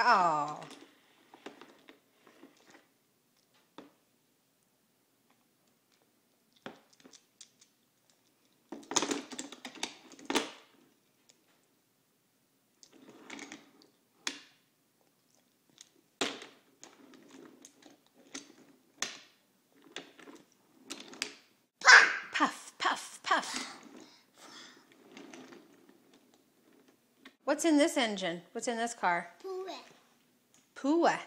Oh. Puff, puff, puff. What's in this engine? What's in this car? Pooah.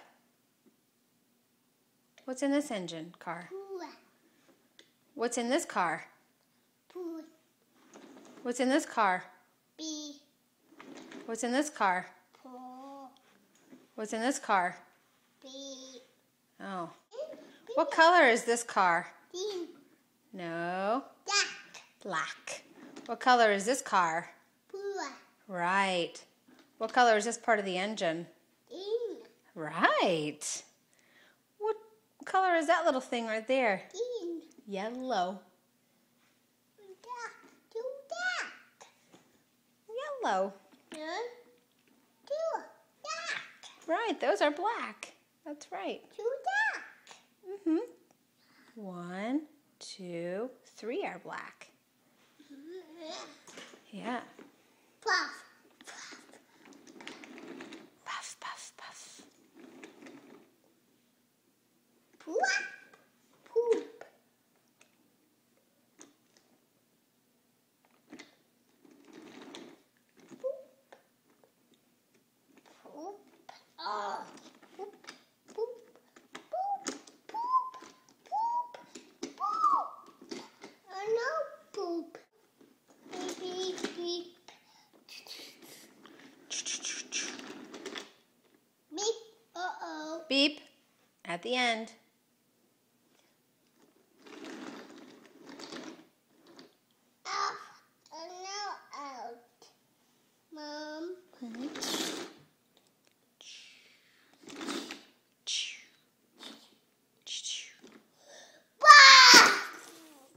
What's in this engine car? What's in this car? What's in this car? What's in this car? What's in this car? Oh. What color is this car? No. Black. What color is this car? Right. What color is this part of the engine? Right. What color is that little thing right there? Yellow. Yellow. Right, those are black. That's right. 1, 2, 3 are black. Yeah. Puff. Puff, puff, puff. Poop. Poop. Poop. Oh. Poop. Poop. Poop. Poop. Poop. Poop. Oh no, poop. Beep, beep. Beep. Uh-oh. Beep at the end. Off. And now out. Mom.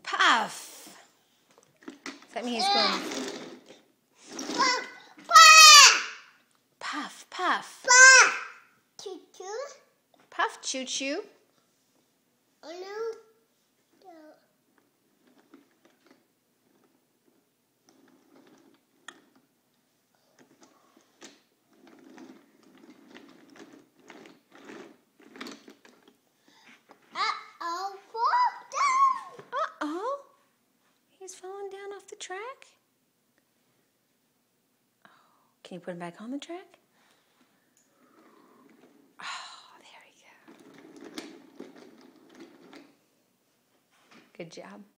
Puff. Does that mean he's going? Puff, puff. Choo-choo. Puff, choo-choo. Oh no. Uh-oh, fall down. Uh-oh. He's falling down off the track. Oh, can you put him back on the track? Oh, there we go. Good job.